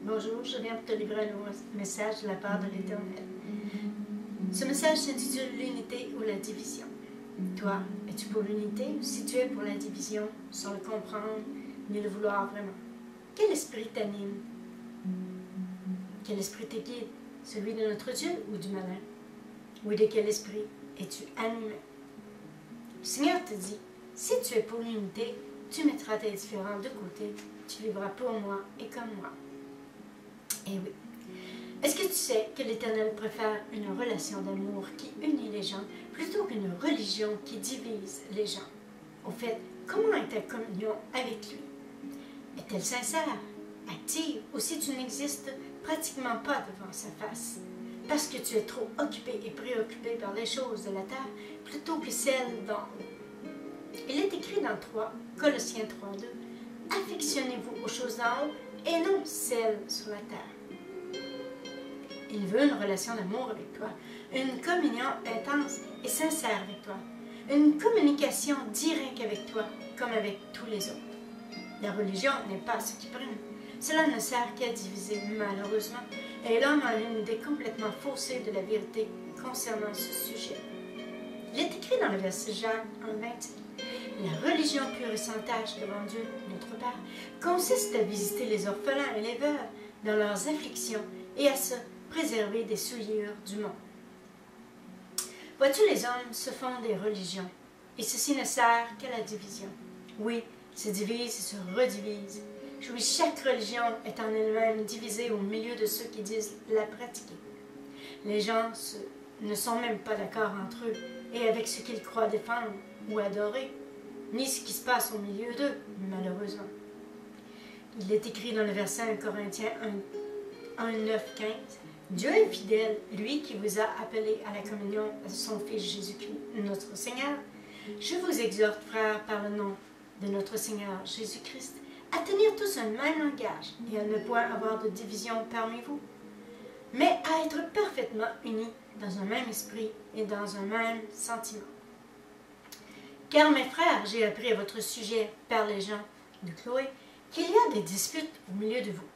Bonjour, je viens pour te livrer un nouveau message de la part de l'Éternel. Ce message s'intitule l'unité ou la division. Toi, es-tu pour l'unité ou si tu es pour la division, sans le comprendre ni le vouloir vraiment? Quel esprit t'anime? Quel esprit te guide? Celui de notre Dieu ou du malin? Oui, de quel esprit es-tu animé? Le Seigneur te dit, si tu es pour l'unité, tu mettras tes différends de côté, tu vivras pour moi et comme moi. Eh oui. Est-ce que tu sais que l'Éternel préfère une relation d'amour qui unit les gens plutôt qu'une religion qui divise les gens? Au fait, comment est ta communion avec lui? Est-elle sincère, active, ou si tu n'existes pratiquement pas devant sa face? Parce que tu es trop occupé et préoccupé par les choses de la terre plutôt que celles d'en haut. Il est écrit dans Colossiens 3:2, « Affectionnez-vous aux choses d'en haut et non celles sur la terre. » Il veut une relation d'amour avec toi, une communion intense et sincère avec toi, une communication directe avec toi, comme avec tous les autres. La religion n'est pas ce qui prime. Cela ne sert qu'à diviser, malheureusement, et l'homme a une idée complètement faussée de la vérité concernant ce sujet. Il est écrit dans le verset Jacques 1:27. La religion pure et sans tache devant Dieu, notre Père, consiste à visiter les orphelins et les veuves dans leurs afflictions et à se préserver des souillures du monde. Vois-tu, les hommes se font des religions, et ceci ne sert qu'à la division. Oui, se divisent et se redivisent. Oui, chaque religion est en elle-même divisée au milieu de ceux qui disent la pratiquer. Les gens ne sont même pas d'accord entre eux et avec ce qu'ils croient défendre ou adorer, ni ce qui se passe au milieu d'eux, malheureusement. Il est écrit dans le verset 1 Corinthiens 1:9-15, « Dieu est fidèle, lui qui vous a appelé à la communion de son Fils Jésus-Christ, notre Seigneur. Je vous exhorte, frères, par le nom de notre Seigneur Jésus-Christ, à tenir tous un même langage et à ne point avoir de division parmi vous, mais à être parfaitement unis dans un même esprit et dans un même sentiment. Car mes frères, j'ai appris à votre sujet par les gens de Chloé qu'il y a des disputes au milieu de vous.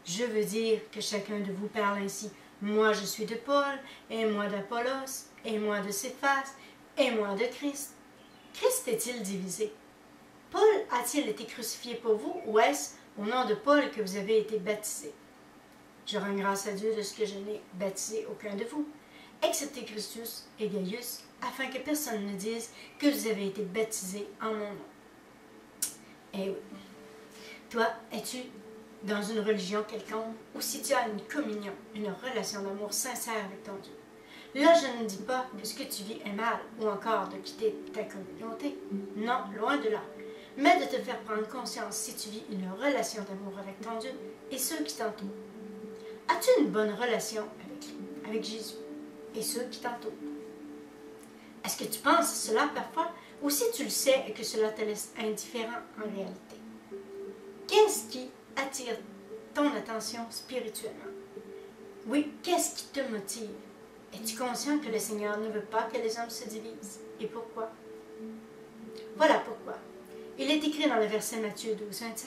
Je veux dire que chacun de vous parle ainsi. Moi je suis de Paul, et moi d'Apollos, et moi de Céphas, et moi de Christ. Christ est-il divisé? Paul a-t-il été crucifié pour vous, ou est-ce au nom de Paul que vous avez été baptisés? Je rends grâce à Dieu de ce que je n'ai baptisé aucun de vous, excepté Christus et Gaius, afin que personne ne dise que vous avez été baptisés en mon nom. Eh oui. Toi, es-tu dans une religion quelconque, ou si tu as une communion, une relation d'amour sincère avec ton Dieu? Là, je ne dis pas que ce que tu vis est mal, ou encore de quitter ta communauté. Non, loin de là. Mais de te faire prendre conscience si tu vis une relation d'amour avec ton Dieu et ceux qui t'entourent. As-tu une bonne relation avec Jésus et ceux qui t'entourent? Est-ce que tu penses cela parfois, ou si tu le sais et que cela te laisse indifférent en réalité? Qu'est-ce qui attire ton attention spirituellement? Oui, qu'est-ce qui te motive? Es-tu conscient que le Seigneur ne veut pas que les hommes se divisent? Et pourquoi? Voilà pourquoi. Il est écrit dans le verset Matthieu 12:25.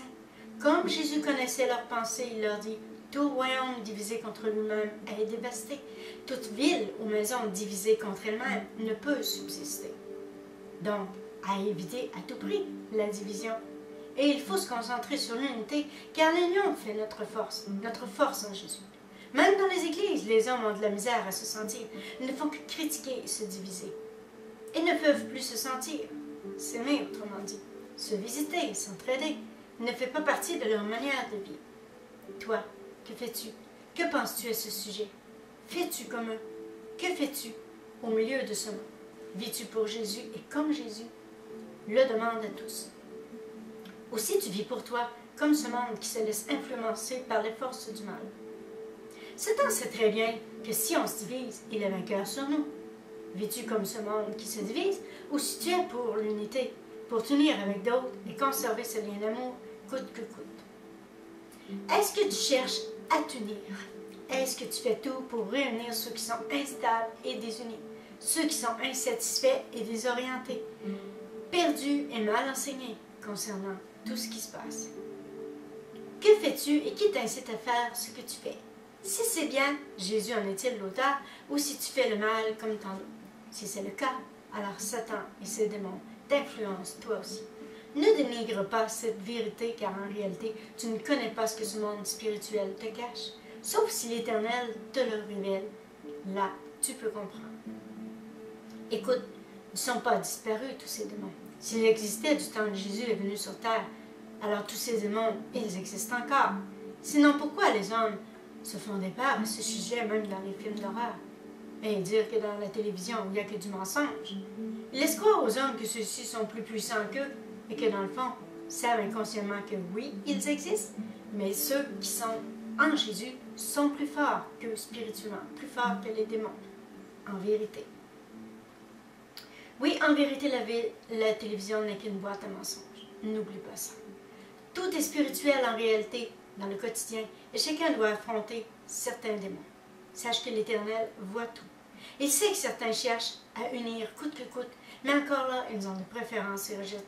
Comme Jésus connaissait leurs pensées, il leur dit, « Tout royaume divisé contre lui-même est dévasté. Toute ville ou maison divisée contre elle-même ne peut subsister. » Donc, à éviter à tout prix la division. Et il faut se concentrer sur l'unité, car l'union fait notre force en Jésus. Même dans les églises, les hommes ont de la misère à se sentir. Ils ne font que critiquer et se diviser. Ils ne peuvent plus se sentir, s'aimer autrement dit, se visiter, s'entraider, ne fait pas partie de leur manière de vivre. Toi, que fais-tu? Que penses-tu à ce sujet? Fais-tu comme eux? Que fais-tu au milieu de ce monde? Vis-tu pour Jésus et comme Jésus le demande à tous? Aussi tu vis pour toi comme ce monde qui se laisse influencer par les forces du mal. Satan sait très bien que si on se divise, il est vainqueur sur nous. Vis-tu comme ce monde qui se divise, ou si tu es pour l'unité, pour t'unir avec d'autres et conserver ce lien d'amour coûte que coûte? Est-ce que tu cherches à t'unir? Est-ce que tu fais tout pour réunir ceux qui sont instables et désunis, ceux qui sont insatisfaits et désorientés, perdus et mal enseignés concernant tout ce qui se passe? Que fais-tu et qui t'incite à faire ce que tu fais? Si c'est bien, Jésus en est-il l'auteur, ou si tu fais le mal comme tant d'autres? Si c'est le cas, alors Satan et ses démons t'influencent toi aussi. Ne dénigre pas cette vérité, car en réalité, tu ne connais pas ce que ce monde spirituel te cache, sauf si l'Éternel te le révèle. Là, tu peux comprendre. Écoute, ils ne sont pas disparus, tous ces démons. S'ils existaient du temps où Jésus est venu sur terre, alors tous ces démons, ils existent encore. Sinon, pourquoi les hommes se font des peurs à ce sujet, même dans les films d'horreur? Et dire que dans la télévision, il n'y a que du mensonge. Ils laissent croire aux hommes que ceux-ci sont plus puissants qu'eux, et que dans le fond, savent inconsciemment que oui, ils existent, mais ceux qui sont en Jésus sont plus forts qu'eux spirituellement, plus forts que les démons, en vérité. Oui, en vérité, la télévision n'est qu'une boîte à mensonges. N'oublie pas ça. Tout est spirituel en réalité, dans le quotidien, et chacun doit affronter certains démons. Sache que l'Éternel voit tout. Il sait que certains cherchent à unir coûte que coûte, mais encore là, ils ont de préférence et rejettent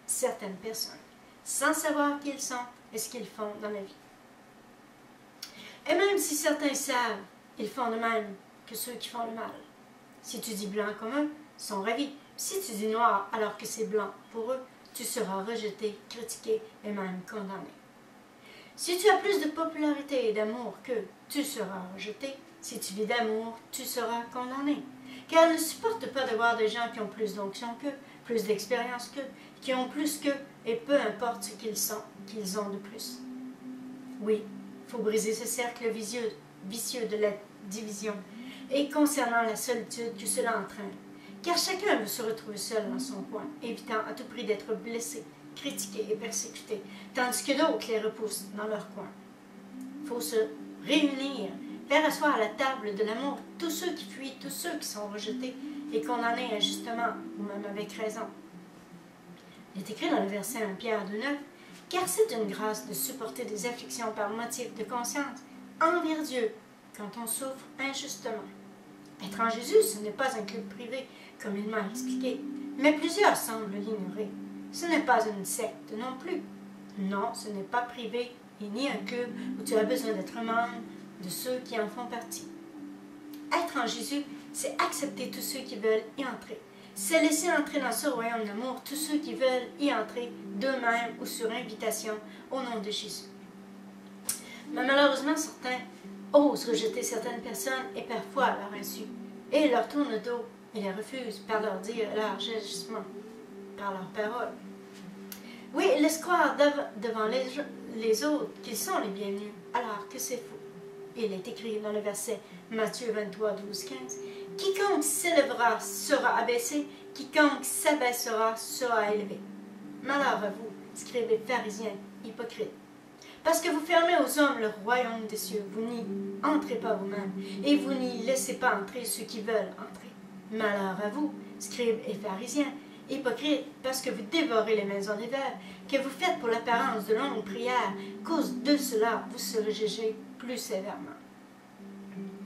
certaines personnes, sans savoir qui ils sont et ce qu'ils font dans la vie. Et même si certains savent, ils font de même que ceux qui font le mal. Si tu dis blanc comme eux, ils sont ravis. Si tu dis noir alors que c'est blanc pour eux, tu seras rejeté, critiqué et même condamné. Si tu as plus de popularité et d'amour qu'eux, tu seras rejeté. Si tu vis d'amour, tu seras condamné. Car ils ne supportent pas de voir des gens qui ont plus d'onction qu'eux, plus d'expérience qu'eux, qui ont plus qu'eux, et peu importe ce qu'ils sont, qu'ils ont de plus. Oui, il faut briser ce cercle vicieux de la division, et concernant la solitude que cela entraîne. Car chacun veut se retrouver seul dans son coin, évitant à tout prix d'être blessé, critiqué et persécuté, tandis que d'autres les repoussent dans leur coin. Il faut se réunir, faire asseoir à la table de l'amour tous ceux qui fuient, tous ceux qui sont rejetés et condamnés injustement, ou même avec raison. Il est écrit dans le verset 1 Pierre 2,9 « Car c'est une grâce de supporter des afflictions par motif de conscience envers Dieu quand on souffre injustement. » Être en Jésus, ce n'est pas un club privé, comme il m'a expliqué, mais plusieurs semblent l'ignorer. Ce n'est pas une secte non plus. Non, ce n'est pas privé et ni un club où tu as besoin d'être membre de ceux qui en font partie. Être en Jésus, c'est accepter tous ceux qui veulent y entrer. C'est laisser entrer dans ce royaume d'amour tous ceux qui veulent y entrer d'eux-mêmes ou sur invitation au nom de Jésus. Mais malheureusement, certains osent rejeter certaines personnes et parfois à leur insu, et leur tournent le dos et les refusent par leur dire et leur agissement, par leurs paroles. Oui, ils laissent croire devant les autres qu'ils sont les bienvenus, alors que c'est faux. Il est écrit dans le verset Matthieu 23, 12, 15, « Quiconque s'élèvera sera abaissé, quiconque s'abaissera sera élevé. » Malheur à vous, scribes et pharisiens, hypocrites, parce que vous fermez aux hommes le royaume des cieux, vous n'y entrez pas vous-même, et vous n'y laissez pas entrer ceux qui veulent entrer. Malheur à vous, scribes et pharisiens, hypocrites, parce que vous dévorez les maisons des veuves, que vous faites pour l'apparence de longues prières, cause de cela vous serez jugés plus sévèrement.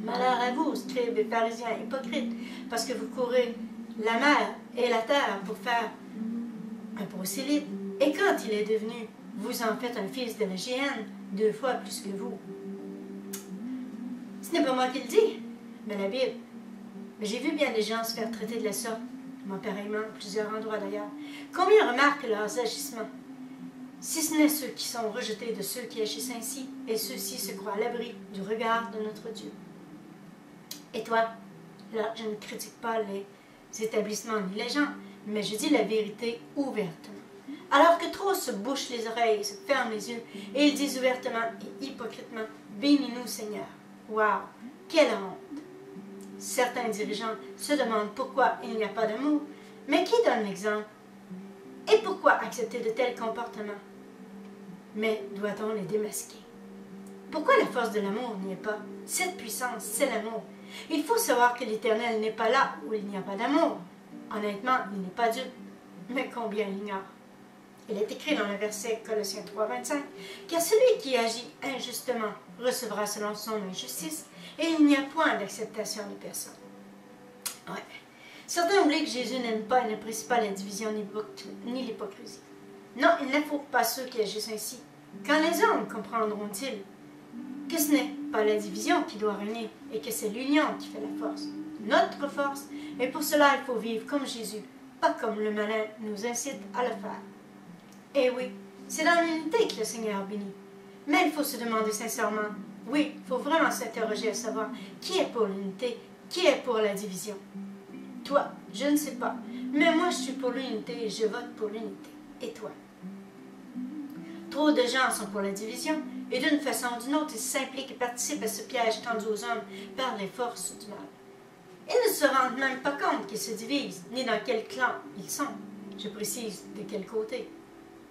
Malheur à vous, scribes et pharisiens hypocrites, parce que vous courez la mer et la terre pour faire un prosélyte, et quand il est devenu, vous en faites un fils de la géhenne, 2 fois plus que vous. Ce n'est pas moi qui le dis, mais la Bible. Mais j'ai vu bien des gens se faire traiter de la sorte, moi pareillement, à plusieurs endroits d'ailleurs. Combien remarquent leurs agissements? Si ce n'est ceux qui sont rejetés de ceux qui agissent ainsi, et ceux-ci se croient à l'abri du regard de notre Dieu. Et toi, là, je ne critique pas les établissements ni les gens, mais je dis la vérité ouvertement. Alors que trop se bouchent les oreilles, se ferment les yeux, et ils disent ouvertement et hypocritement, « Bénis-nous, Seigneur. » Waouh, quelle honte! Certains dirigeants se demandent pourquoi il n'y a pas d'amour, mais qui donne l'exemple? Et pourquoi accepter de tels comportements? Mais doit-on les démasquer? Pourquoi la force de l'amour n'y est pas? Cette puissance, c'est l'amour. Il faut savoir que l'Éternel n'est pas là où il n'y a pas d'amour. Honnêtement, il n'est pas Dieu, mais combien l'ignore. Il est écrit dans le verset Colossiens 3, 25, « Car celui qui agit injustement recevra selon son injustice, et il n'y a point d'acceptation de personne. » Ouais. Certains oublient que Jésus n'aime pas et n'apprécie pas la division ni l'hypocrisie. Non, il n'approuve pas ceux qui agissent ainsi. Quand les hommes comprendront-ils que ce n'est pas la division qui doit régner et que c'est l'union qui fait la force, notre force, et pour cela il faut vivre comme Jésus, pas comme le malin nous incite à le faire. Et oui, c'est dans l'unité que le Seigneur bénit. Mais il faut se demander sincèrement, oui, il faut vraiment s'interroger à savoir qui est pour l'unité, qui est pour la division. Toi, je ne sais pas, mais moi je suis pour l'unité et je vote pour l'unité. Et toi? Trop de gens sont pour la division, et d'une façon ou d'une autre, ils s'impliquent et participent à ce piège tendu aux hommes par les forces du mal. Ils ne se rendent même pas compte qu'ils se divisent, ni dans quel clan ils sont. Je précise, de quel côté.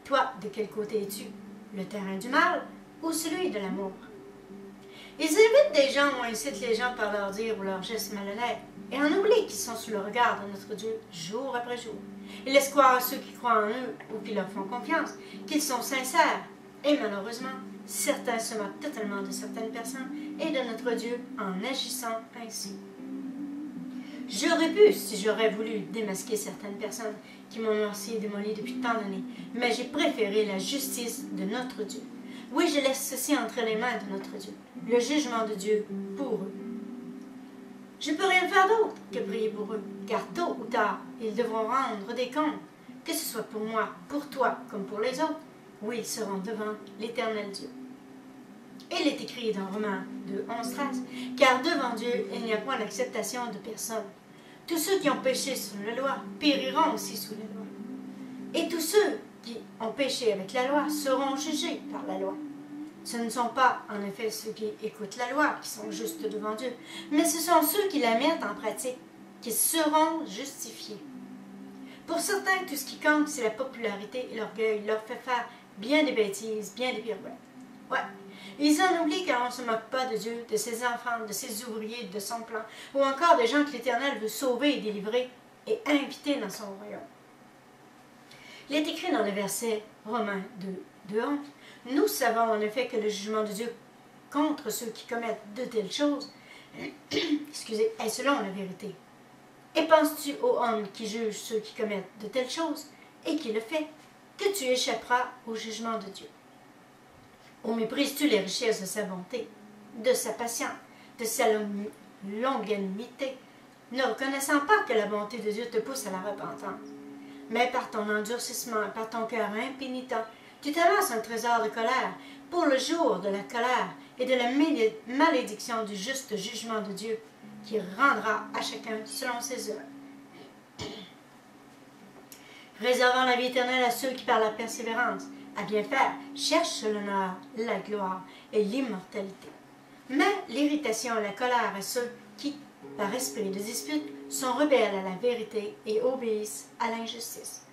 Toi, de quel côté es-tu? Le terrain du mal ou celui de l'amour? Ils évitent des gens ou incitent les gens par leurs dires ou leurs gestes malhonnêtes, et en oublient qu'ils sont sous le regard de notre Dieu jour après jour. Ils laissent croire à ceux qui croient en eux ou qui leur font confiance qu'ils sont sincères, et malheureusement, certains se moquent totalement de certaines personnes et de notre Dieu en agissant ainsi. J'aurais pu, si j'aurais voulu, démasquer certaines personnes qui m'ont morci et démoli depuis tant d'années, mais j'ai préféré la justice de notre Dieu. Oui, je laisse ceci entre les mains de notre Dieu, le jugement de Dieu pour eux. Je ne peux rien faire d'autre que prier pour eux, car tôt ou tard, ils devront rendre des comptes, que ce soit pour moi, pour toi, comme pour les autres. Oui, ils seront devant l'Éternel Dieu. Il est écrit dans Romains 2, 11-13, « Car devant Dieu, il n'y a point d'acceptation de personne. Tous ceux qui ont péché sous la loi périront aussi sous la loi. Et tous ceux qui ont péché avec la loi seront jugés par la loi. Ce ne sont pas, en effet, ceux qui écoutent la loi qui sont justes devant Dieu, mais ce sont ceux qui la mettent en pratique qui seront justifiés. Pour certains, tout ce qui compte, c'est la popularité et l'orgueil leur fait faire bien des bêtises, bien des pirouettes. Ouais. Ils en oublient car on ne se moque pas de Dieu, de ses enfants, de ses ouvriers, de son plan, ou encore des gens que l'Éternel veut sauver et délivrer et inviter dans son royaume. Il est écrit dans le verset Romains 2, 11, « Nous savons en effet que le jugement de Dieu contre ceux qui commettent de telles choses excusez, est selon la vérité. Et penses-tu au homme qui juge ceux qui commettent de telles choses et qui le fait, que tu échapperas au jugement de Dieu? Ou méprises-tu les richesses de sa bonté, de sa patience, de sa longanimité, ne reconnaissant pas que la bonté de Dieu te pousse à la repentance? Mais par ton endurcissement, par ton cœur impénitent, tu t'amasses un trésor de colère pour le jour de la colère et de la malédiction du juste jugement de Dieu, qui rendra à chacun selon ses œuvres. Réservant la vie éternelle à ceux qui, par la persévérance, à bien faire, cherchent l'honneur, la gloire et l'immortalité. Mais l'irritation et la colère à ceux qui, par esprit de dispute, sont rebelles à la vérité et obéissent à l'injustice.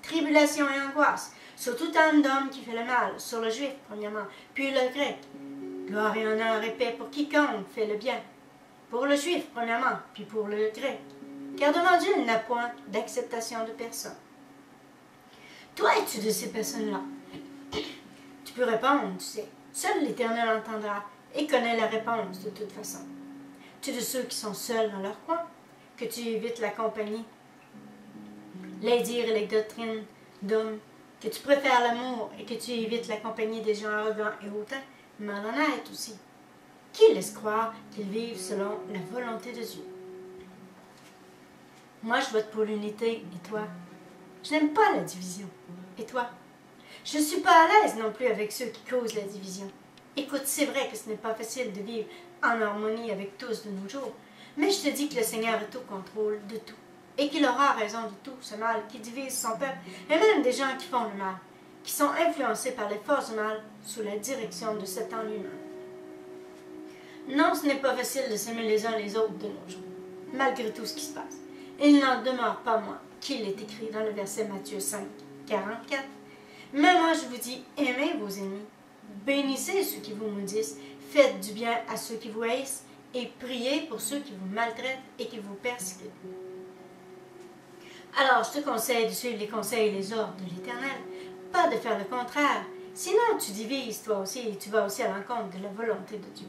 Tribulation et angoisse sur tout homme d'homme qui fait le mal, sur le juif premièrement, puis le grec. Gloire et honneur et paix pour quiconque fait le bien, pour le juif premièrement, puis pour le grec. Car devant Dieu, il n'a point d'acceptation de personne. Toi, es-tu de ces personnes-là? Tu peux répondre, tu sais. Seul l'Éternel entendra et connaît la réponse de toute façon. Tu es de ceux qui sont seuls dans leur coin, que tu évites la compagnie, les dires et les doctrines d'hommes, que tu préfères l'amour et que tu évites la compagnie des gens arrogants et hautains, malhonnêtes aussi, qui laissent croire qu'ils vivent selon la volonté de Dieu. Moi, je vote pour l'unité, et toi? Je n'aime pas la division. Et toi? Je ne suis pas à l'aise non plus avec ceux qui causent la division. Écoute, c'est vrai que ce n'est pas facile de vivre en harmonie avec tous de nos jours, mais je te dis que le Seigneur est au contrôle de tout, et qu'il aura raison de tout ce mal qui divise son peuple, et même des gens qui font le mal, qui sont influencés par les forces du mal sous la direction de Satan lui-même. Non, ce n'est pas facile de s'aimer les uns les autres de nos jours, malgré tout ce qui se passe. Il n'en demeure pas moins qu'il est écrit dans le verset Matthieu 5, 44. Mais moi je vous dis, aimez vos ennemis, bénissez ceux qui vous maudissent, faites du bien à ceux qui vous haïssent, et priez pour ceux qui vous maltraitent et qui vous persécutent. Alors je te conseille de suivre les conseils et les ordres de l'Éternel, pas de faire le contraire, sinon tu divises toi aussi et tu vas aussi à l'encontre de la volonté de Dieu.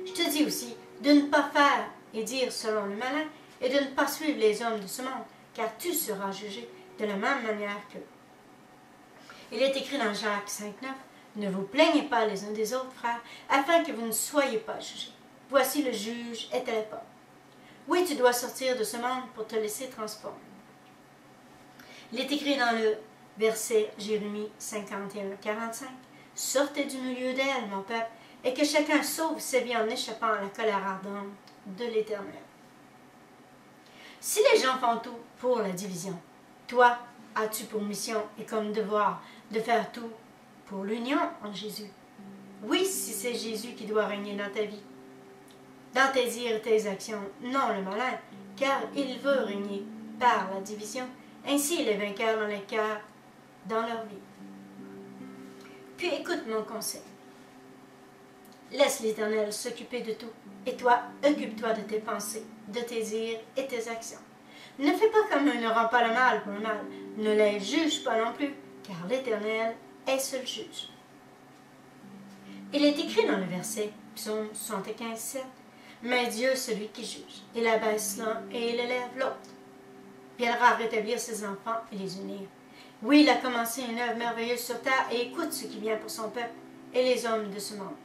Je te dis aussi de ne pas faire et dire selon le malin, et de ne pas suivre les hommes de ce monde, car tu seras jugé de la même manière qu'eux. Il est écrit dans Jacques 5,9 « Ne vous plaignez pas les uns des autres, frères, afin que vous ne soyez pas jugés. Voici le juge est à la porte. Oui, tu dois sortir de ce monde pour te laisser transformer. » Il est écrit dans le verset Jérémie 51,45 « Sortez du milieu d'elle, mon peuple, et que chacun sauve sa vie en échappant à la colère ardente de l'Éternel. » Si les gens font tout pour la division, toi, as-tu pour mission et comme devoir de faire tout pour l'union en Jésus? Oui, si c'est Jésus qui doit régner dans ta vie, dans tes dires et tes actions, non le malin, car il veut régner par la division. Ainsi, il est vainqueur dans les cœurs, dans leur vie. Puis écoute mon conseil. Laisse l'Éternel s'occuper de tout, et toi, occupe-toi de tes pensées, de tes dires et tes actions. Ne fais pas comme eux, ne rends pas le mal pour le mal. Ne les juge pas non plus, car l'Éternel est seul juge. Il est écrit dans le verset, Psaume 75, 7, « Mais Dieu, celui qui juge, il abaisse l'un et il élève l'autre. Viendra rétablir ses enfants et les unir. Oui, il a commencé une œuvre merveilleuse sur terre et écoute ce qui vient pour son peuple et les hommes de ce monde. »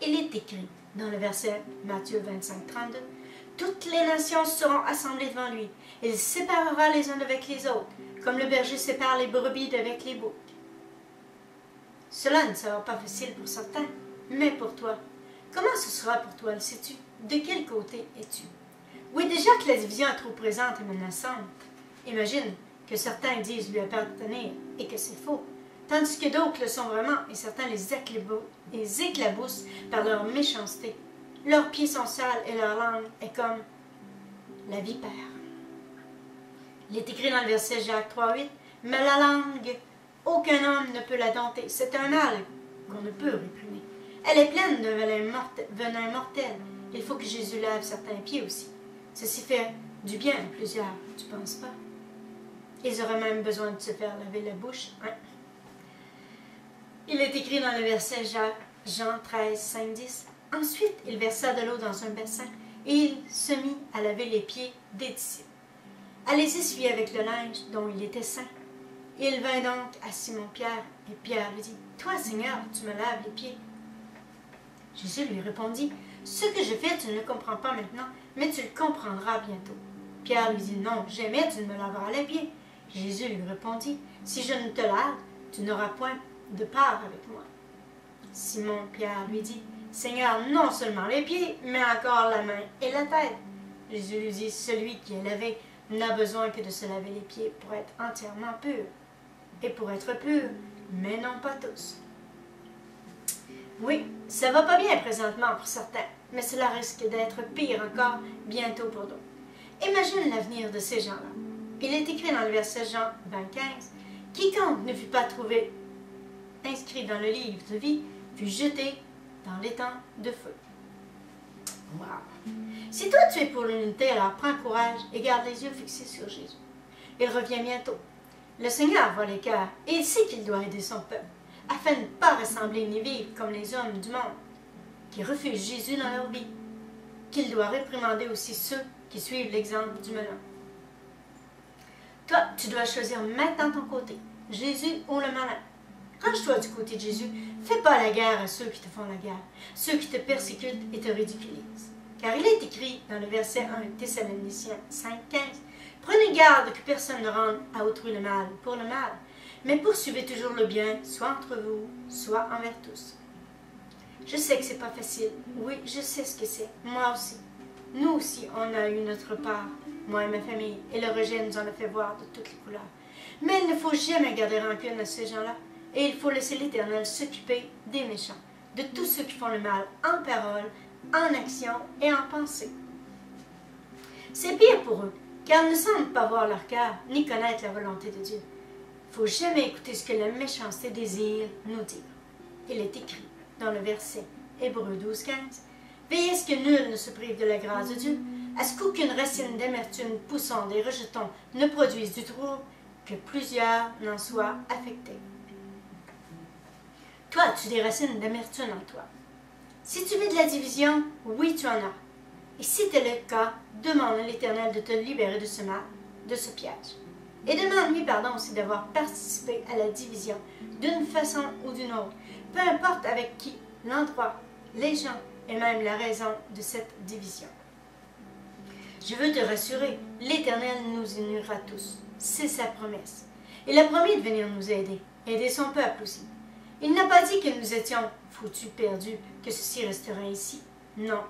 Il est écrit dans le verset Matthieu 25, 32, « Toutes les nations seront assemblées devant lui. Il séparera les uns avec les autres, comme le berger sépare les brebis d'avec les boucs. » Cela ne sera pas facile pour certains, mais pour toi. Comment ce sera pour toi, le sais-tu? De quel côté es-tu? Oui, déjà que la division est trop présente et menaçante. Imagine que certains disent lui appartenir et que c'est faux, tandis que d'autres le sont vraiment et certains les éclaboussent par leur méchanceté. Leurs pieds sont sales et leur langue est comme la vipère. Il est écrit dans le verset Jacques 3,8 « Mais la langue, aucun homme ne peut la dompter. C'est un mal qu'on ne peut réprimer. Elle est pleine de venin mortel. Il faut que Jésus lave certains pieds aussi. Ceci fait du bien à plusieurs, tu ne penses pas? Ils auraient même besoin de se faire laver la bouche. Hein? Il est écrit dans le verset Jean 13, 5, 10. Ensuite, il versa de l'eau dans un bassin et il se mit à laver les pieds des disciples, à les essuyer avec le linge dont il était saint. Il vint donc à Simon-Pierre et Pierre lui dit « Toi, Seigneur, tu me laves les pieds. » Jésus lui répondit « Ce que je fais, tu ne le comprends pas maintenant, mais tu le comprendras bientôt. » Pierre lui dit « Non, jamais tu ne me laveras les pieds. » Jésus lui répondit « Si je ne te lave, tu n'auras point de part avec moi. » Simon-Pierre lui dit « Seigneur, non seulement les pieds, mais encore la main et la tête. » Jésus lui dit « Celui qui est lavé n'a besoin que de se laver les pieds pour être entièrement pur. Et pour être pur, mais non pas tous. » Oui, ça va pas bien présentement pour certains, mais cela risque d'être pire encore bientôt pour d'autres. Imagine l'avenir de ces gens-là. Il est écrit dans le verset Jean 25, « Quiconque ne fut pas trouvé inscrit dans le livre de vie fut jeté dans l'étang de feu. » Wow! Si toi tu es pour l'unité, alors prends courage et garde les yeux fixés sur Jésus. Il revient bientôt. Le Seigneur voit les cœurs et il sait qu'il doit aider son peuple, afin de ne pas ressembler ni vivre comme les hommes du monde, qui refusent Jésus dans leur vie, qu'il doit réprimander aussi ceux qui suivent l'exemple du malin. Toi, tu dois choisir maintenant ton côté, Jésus ou le malin. Range-toi du côté de Jésus, fais pas la guerre à ceux qui te font la guerre, ceux qui te persécutent et te ridiculisent. Car il est écrit dans le verset 1 Thessaloniciens 5,15 « Prenez garde que personne ne rende à autrui le mal pour le mal, mais poursuivez toujours le bien, soit entre vous, soit envers tous. » Je sais que c'est pas facile. Oui, je sais ce que c'est. Moi aussi. Nous aussi, on a eu notre part, moi et ma famille, et le rejet nous en a fait voir de toutes les couleurs. Mais il ne faut jamais garder rancune à ces gens-là, et il faut laisser l'Éternel s'occuper des méchants, de tous ceux qui font le mal en parole, en action et en pensée. C'est pire pour eux, car ils ne semblent pas voir leur cœur, ni connaître la volonté de Dieu. Il ne faut jamais écouter ce que la méchanceté désire nous dire. Il est écrit dans le verset Hébreux 12, 15, « Veillez à ce que nul ne se prive de la grâce de Dieu, à ce qu'aucune racine d'amertume poussant des rejetons ne produise du trouble, que plusieurs n'en soient affectés. » Toi, as-tu des racines d'amertume en toi? Si tu vis de la division, oui, tu en as. Et si tel est le cas, demande à l'Éternel de te libérer de ce mal, de ce piège. Et demande-lui pardon aussi d'avoir participé à la division d'une façon ou d'une autre, peu importe avec qui, l'endroit, les gens et même la raison de cette division. Je veux te rassurer, l'Éternel nous unira tous. C'est sa promesse. Il a promis de venir nous aider son peuple aussi. Il n'a pas dit que nous étions foutus, perdus, que ceci resterait ici. Non,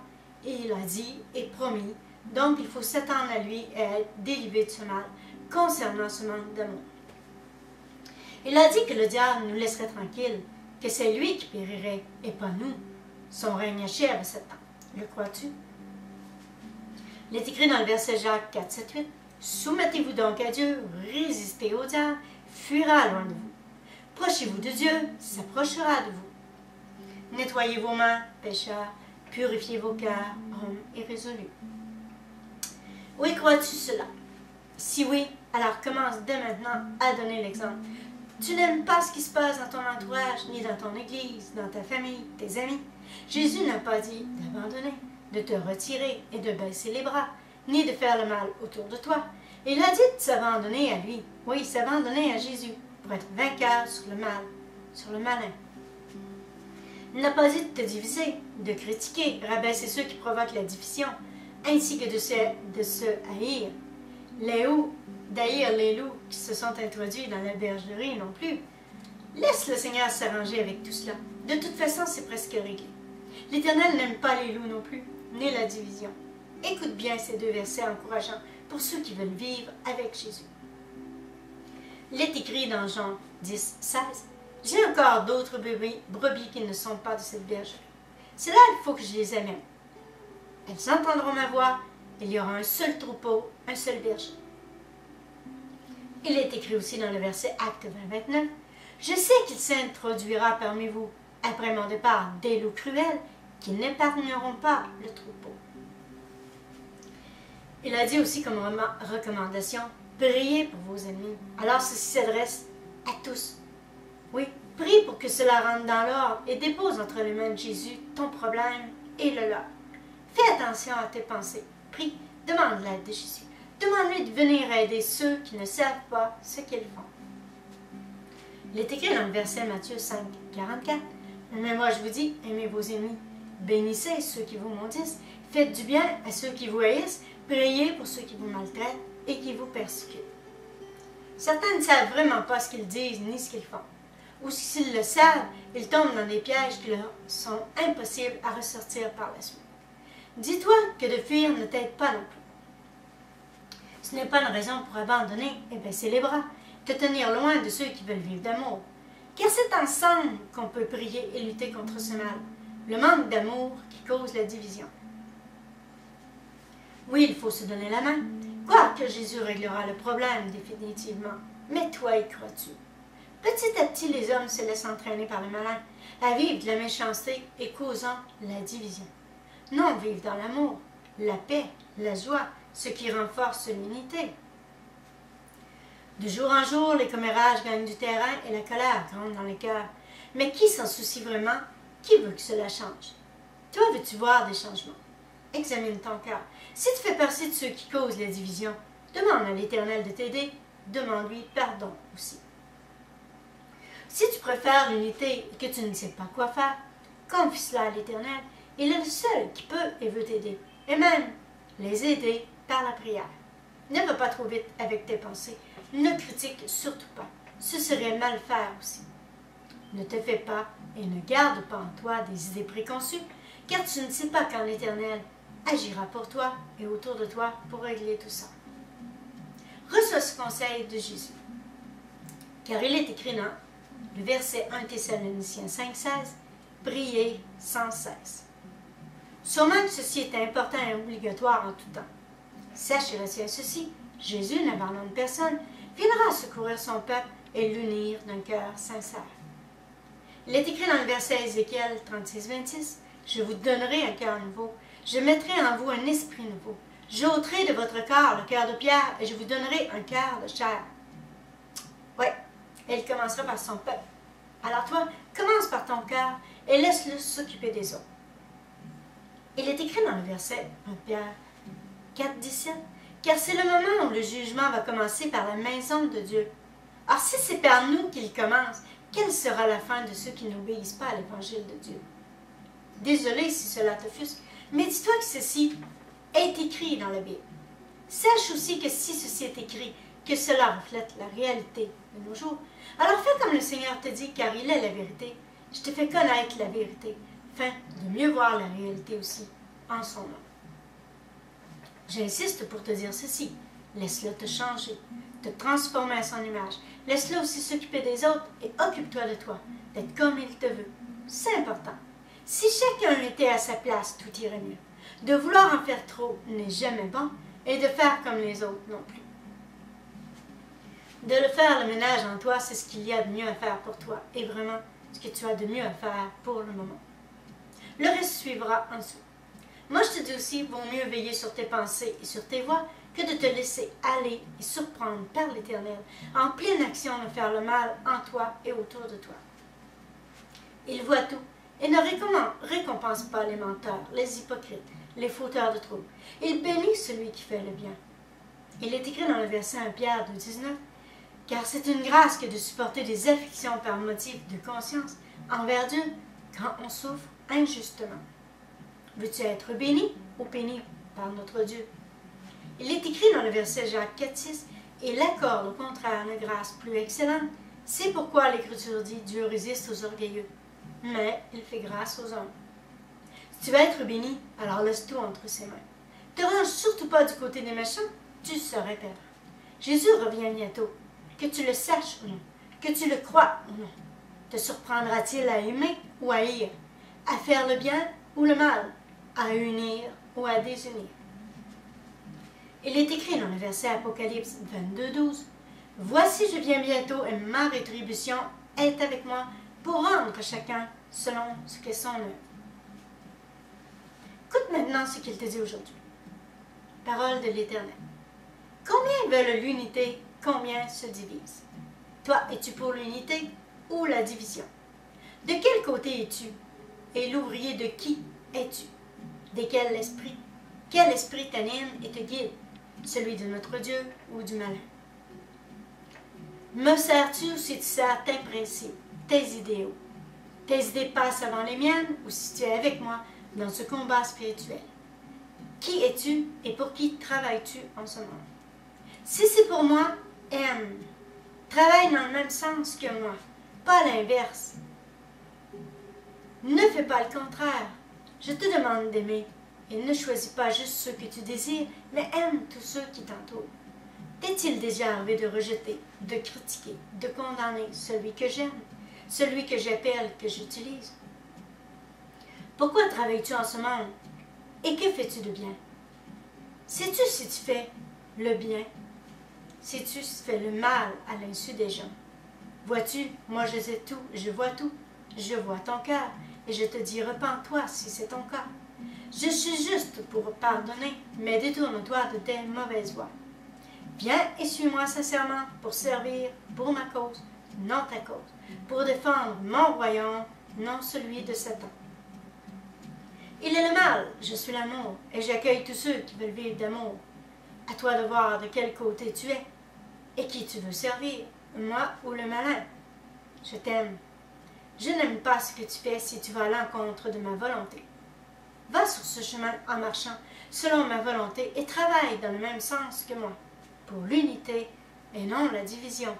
il a dit et promis, donc il faut s'attendre à lui et à être délivré de ce mal concernant ce manque d'amour. Il a dit que le diable nous laisserait tranquilles, que c'est lui qui périrait et pas nous. Son règne achève à 7 ans. Le crois-tu? Il est écrit dans le verset Jacques 4, 7, 8. Soumettez-vous donc à Dieu, résistez au diable, fuira loin de vous. Approchez-vous de Dieu, s'approchera de vous. Nettoyez vos mains, pécheurs, purifiez vos cœurs, hommes irrésolus. Oui, crois-tu cela? Si oui, alors commence dès maintenant à donner l'exemple. Tu n'aimes pas ce qui se passe dans ton entourage, ni dans ton église, dans ta famille, tes amis. Jésus n'a pas dit d'abandonner, de te retirer et de baisser les bras, ni de faire le mal autour de toi. Il a dit de s'abandonner à lui, oui, s'abandonner à Jésus, pour être vainqueur sur le mal, sur le malin. Il n'a pas dit de te diviser, de critiquer, rabaisser ceux qui provoquent la division, ainsi que de se haïr. D'haïr les loups qui se sont introduits dans la bergerie non plus. Laisse le Seigneur s'arranger avec tout cela. De toute façon, c'est presque réglé. L'Éternel n'aime pas les loups non plus, ni la division. Écoute bien ces 2 versets encourageants pour ceux qui veulent vivre avec Jésus. Il est écrit dans Jean 10, 16. J'ai encore d'autres brebis qui ne sont pas de cette bergerie. C'est là qu'il faut que je les amène. Elles entendront ma voix. Il y aura un seul troupeau, un seul berger. Il est écrit aussi dans le verset Acte 20, 29. Je sais qu'il s'introduira parmi vous, après mon départ, des loups cruels qui n'épargneront pas le troupeau. Il a dit aussi comme recommandation, priez pour vos ennemis. Alors ceci s'adresse à tous. Oui, prie pour que cela rentre dans l'ordre et dépose entre les mains de Jésus ton problème et le leur. Fais attention à tes pensées. Prie, demande l'aide de Jésus. Demande-lui de venir aider ceux qui ne savent pas ce qu'ils font. Il est écrit dans le verset Matthieu 5, 44. Mais moi je vous dis, aimez vos ennemis, bénissez ceux qui vous maudissent, faites du bien à ceux qui vous haïssent, priez pour ceux qui vous maltraitent et qui vous persécutent. Certains ne savent vraiment pas ce qu'ils disent ni ce qu'ils font. Ou s'ils le savent, ils tombent dans des pièges qui leur sont impossibles à ressortir par la suite. Dis-toi que de fuir ne t'aide pas non plus. Ce n'est pas une raison pour abandonner et baisser les bras, te tenir loin de ceux qui veulent vivre d'amour. Car c'est ensemble qu'on peut prier et lutter contre ce mal, le manque d'amour qui cause la division. Oui, il faut se donner la main, quoique Jésus réglera le problème définitivement. Mais toi, y crois-tu? Petit à petit, les hommes se laissent entraîner par le malin à vivre de la méchanceté et causant la division. Non, vivre dans l'amour, la paix, la joie, ce qui renforce l'unité. De jour en jour, les commérages gagnent du terrain et la colère gronde dans les cœurs. Mais qui s'en soucie vraiment? Qui veut que cela change? Toi, veux-tu voir des changements? Examine ton cœur. Si tu fais partie de ceux qui causent la division, demande à l'Éternel de t'aider. Demande-lui pardon aussi. Si tu préfères l'unité et que tu ne sais pas quoi faire, confie cela à l'Éternel. Il est le seul qui peut et veut t'aider, et même les aider par la prière. Ne va pas trop vite avec tes pensées. Ne critique surtout pas. Ce serait mal faire aussi. Ne te fais pas et ne garde pas en toi des idées préconçues, car tu ne sais pas quand l'Éternel agira pour toi et autour de toi pour régler tout ça. Reçois ce conseil de Jésus, car il est écrit dans le verset 1 Thessaloniciens 5,16, « Priez sans cesse ». Sûrement que ceci est important et obligatoire en tout temps. Sache et retiens ceci, Jésus n'abandonne personne, viendra secourir son peuple et l'unir d'un cœur sincère. Il est écrit dans le verset Ézéchiel 36-26, « Je vous donnerai un cœur nouveau, je mettrai en vous un esprit nouveau, j'ôterai de votre corps le cœur de pierre et je vous donnerai un cœur de chair. » Oui, et il commencera par son peuple. Alors toi, commence par ton cœur et laisse-le s'occuper des autres. Il est écrit dans le verset 1 Pierre 4, 17, « car c'est le moment où le jugement va commencer par la maison de Dieu. Or, si c'est par nous qu'il commence, quelle sera la fin de ceux qui n'obéissent pas à l'évangile de Dieu? Désolé si cela t'offusque, mais dis-toi que ceci est écrit dans la Bible. Sache aussi que si ceci est écrit, que cela reflète la réalité de nos jours. Alors fais comme le Seigneur te dit, car il est la vérité. Je te fais connaître la vérité, afin de mieux voir la réalité aussi en son nom. J'insiste pour te dire ceci. Laisse-le te changer, te transformer à son image. Laisse-le aussi s'occuper des autres et occupe-toi de toi, d'être comme il te veut. C'est important. Si chacun était à sa place, tout irait mieux. De vouloir en faire trop n'est jamais bon, et de faire comme les autres non plus. De le faire le ménage en toi, c'est ce qu'il y a de mieux à faire pour toi, et vraiment ce que tu as de mieux à faire pour le moment. Le reste suivra en dessous. Moi, je te dis aussi, vaut mieux veiller sur tes pensées et sur tes voies que de te laisser aller et surprendre par l'Éternel, en pleine action de faire le mal en toi et autour de toi. Il voit tout et ne récompense pas les menteurs, les hypocrites, les fauteurs de troubles. Il bénit celui qui fait le bien. Il est écrit dans le verset 1 Pierre 2,19 « Car c'est une grâce que de supporter des afflictions par motif de conscience envers Dieu quand on souffre injustement. » Veux-tu être béni ou péni par notre Dieu? Il est écrit dans le verset Jacques 4,6 « Il accorde au contraire une grâce plus excellente. C'est pourquoi l'Écriture dit « Dieu résiste aux orgueilleux, mais il fait grâce aux hommes. » Si tu veux être béni, alors laisse tout entre ses mains. Ne te range surtout pas du côté des méchants, tu serais perdant. Jésus revient bientôt, que tu le saches ou non, que tu le crois ou non. Te surprendra-t-il à aimer ou à haïr, à faire le bien ou le mal, à unir ou à désunir? Il est écrit dans le verset Apocalypse 22,12 « Voici je viens bientôt et ma rétribution est avec moi pour rendre chacun selon ce qu'est son œuvre. » Écoute maintenant ce qu'il te dit aujourd'hui. Parole de l'Éternel. Combien veulent l'unité, combien se divisent? Toi, es-tu pour l'unité ou la division? De quel côté es-tu? Et l'ouvrier de qui es-tu? De quel esprit? Quel esprit t'anime et te guide? Celui de notre Dieu ou du malin? Me sers-tu ou si tu sers tes principes, tes idéaux? Tes idées passent avant les miennes ou si tu es avec moi dans ce combat spirituel? Qui es-tu et pour qui travailles-tu en ce moment? Si c'est pour moi, aime. Travaille dans le même sens que moi, pas l'inverse. Ne fais pas le contraire. Je te demande d'aimer et ne choisis pas juste ceux que tu désires, mais aime tous ceux qui t'entourent. T'est-il déjà arrivé de rejeter, de critiquer, de condamner celui que j'aime, celui que j'appelle, que j'utilise? Pourquoi travailles-tu en ce monde? Et que fais-tu de bien? Sais-tu si tu fais le bien? Sais-tu si tu fais le mal à l'insu des gens? Vois-tu, moi je sais tout, je vois tout, je vois ton cœur, et je te dis repens-toi si c'est ton cas. Je suis juste pour pardonner, mais détourne-toi de tes mauvaises voies. Viens et suis-moi sincèrement pour servir pour ma cause, non ta cause, pour défendre mon royaume, non celui de Satan. Il est le mal, je suis l'amour, et j'accueille tous ceux qui veulent vivre d'amour. À toi de voir de quel côté tu es, et qui tu veux servir, moi ou le malin. Je t'aime. Je n'aime pas ce que tu fais si tu vas à l'encontre de ma volonté. Va sur ce chemin en marchant selon ma volonté et travaille dans le même sens que moi, pour l'unité et non la division.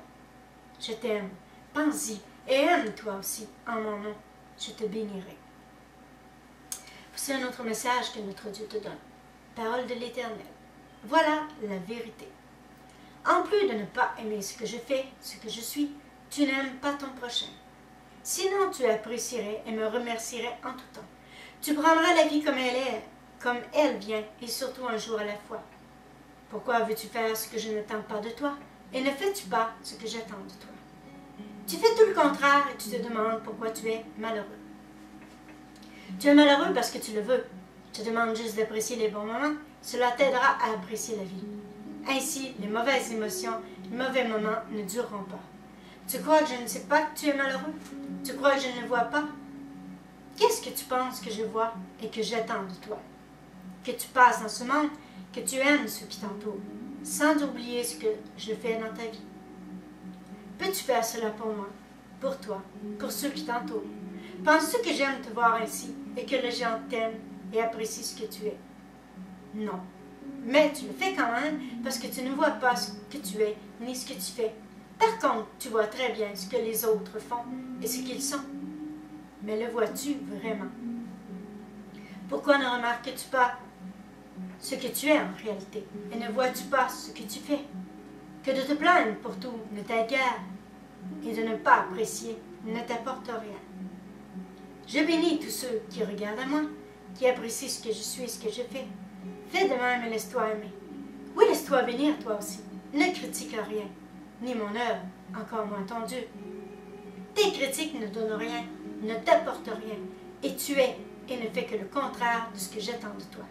Je t'aime, pense-y et aime-toi aussi en mon nom. Je te bénirai. Voici un autre message que notre Dieu te donne. Parole de l'Éternel. Voilà la vérité. En plus de ne pas aimer ce que je fais, ce que je suis, tu n'aimes pas ton prochain. Sinon tu apprécierais et me remercierais en tout temps. Tu prendras la vie comme elle vient, et surtout un jour à la fois. Pourquoi veux-tu faire ce que je n'attends pas de toi, et ne fais-tu pas ce que j'attends de toi? Tu fais tout le contraire et tu te demandes pourquoi tu es malheureux. Tu es malheureux parce que tu le veux. Je te demande juste d'apprécier les bons moments, cela t'aidera à apprécier la vie. Ainsi, les mauvaises émotions, les mauvais moments ne dureront pas. Tu crois que je ne sais pas que tu es malheureux? Tu crois que je ne le vois pas? Qu'est-ce que tu penses que je vois et que j'attends de toi? que tu passes dans ce monde, que tu aimes ceux qui t'entourent, sans oublier ce que je fais dans ta vie. Peux-tu faire cela pour moi, pour toi, pour ceux qui t'entourent? Penses-tu que j'aime te voir ainsi et que les gens t'aiment et apprécient ce que tu es? Non. Mais tu le fais quand même parce que tu ne vois pas ce que tu es ni ce que tu fais. Par contre, tu vois très bien ce que les autres font et ce qu'ils sont. Mais le vois-tu vraiment? Pourquoi ne remarques-tu pas ce que tu es en réalité et ne vois-tu pas ce que tu fais? Que de te plaindre pour tout ne t'aide guère et de ne pas apprécier ne t'apporte rien. Je bénis tous ceux qui regardent à moi, qui apprécient ce que je suis et ce que je fais. Fais de même et laisse-toi aimer. Oui, laisse-toi bénir toi aussi. Ne critique rien, ni mon œuvre, encore moins ton Dieu. Tes critiques ne donnent rien, ne t'apportent rien, et tu es et ne fais que le contraire de ce que j'attends de toi.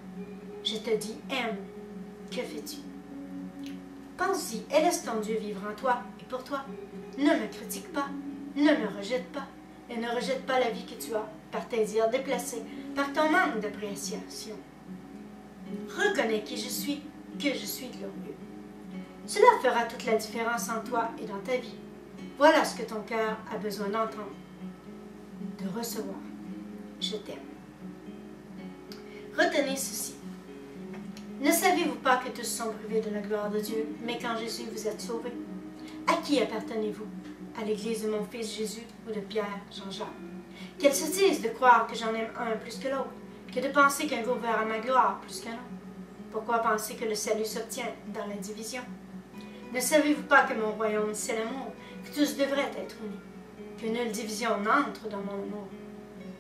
Je te dis, aime. Que fais-tu? Pense-y et laisse ton Dieu vivre en toi et pour toi. Ne me critique pas, ne me rejette pas, et ne rejette pas la vie que tu as par tes dires déplacés, par ton manque d'appréciation. Reconnais qui je suis, que je suis glorieux. Cela fera toute la différence en toi et dans ta vie. Voilà ce que ton cœur a besoin d'entendre, de recevoir. Je t'aime. Retenez ceci. Ne savez-vous pas que tous sont privés de la gloire de Dieu, mais qu'en Jésus vous êtes sauvés? À qui appartenez-vous? À l'Église de mon Fils Jésus ou de Pierre, Jean-Jacques? Quelle sottise de croire que j'en aime un plus que l'autre, que de penser qu'un groupe verra ma gloire plus qu'un autre. Pourquoi penser que le salut s'obtient dans la division? Ne savez-vous pas que mon royaume, c'est l'amour, que tous devraient être unis, que nulle division n'entre dans mon amour?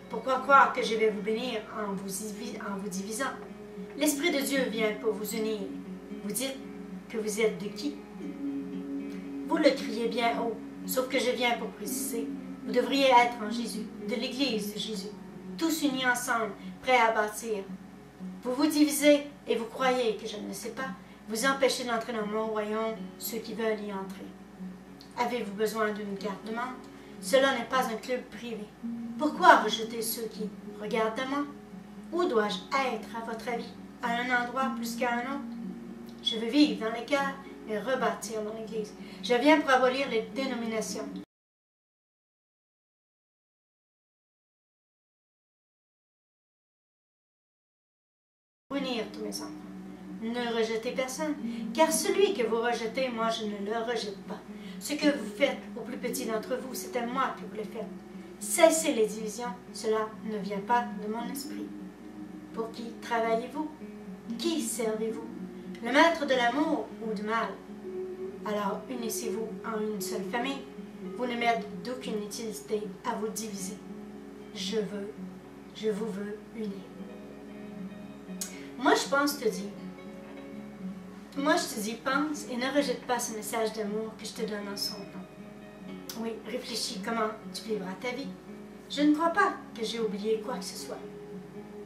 Pourquoi croire que je vais vous bénir en vous divisant? L'Esprit de Dieu vient pour vous unir. Vous dites que vous êtes de qui? Vous le criez bien haut, sauf que je viens pour préciser. Vous devriez être en Jésus, de l'Église de Jésus, tous unis ensemble, prêts à bâtir. Vous vous divisez et vous croyez que je ne le sais pas. Vous empêchez d'entrer dans mon royaume ceux qui veulent y entrer. Avez-vous besoin d'une carte de membre? Cela n'est pas un club privé. Pourquoi rejeter ceux qui regardent à moi? Où dois-je être, à votre avis? À un endroit plus qu'à un autre? Je veux vivre dans les cœurs et rebâtir dans l'Église. Je viens pour abolir les dénominations. Unir tous mes enfants. Ne rejetez personne, car celui que vous rejetez, moi je ne le rejette pas. Ce que vous faites aux plus petits d'entre vous, c'est à moi que vous le faites. Cessez les divisions, cela ne vient pas de mon esprit. Pour qui travaillez-vous? Qui servez-vous? Le maître de l'amour ou du mal? Alors unissez-vous en une seule famille. Vous ne m'êtes d'aucune utilité à vous diviser. Je vous veux unis. Moi je te dis, pense et ne rejette pas ce message d'amour que je te donne en son nom. Oui, réfléchis comment tu vivras ta vie. Je ne crois pas que j'ai oublié quoi que ce soit.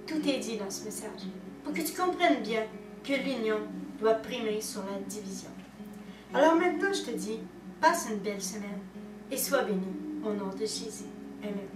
Tout est dit dans ce message, pour que tu comprennes bien que l'union doit primer sur la division. Alors maintenant, je te dis, passe une belle semaine et sois béni au nom de Jésus. Amen.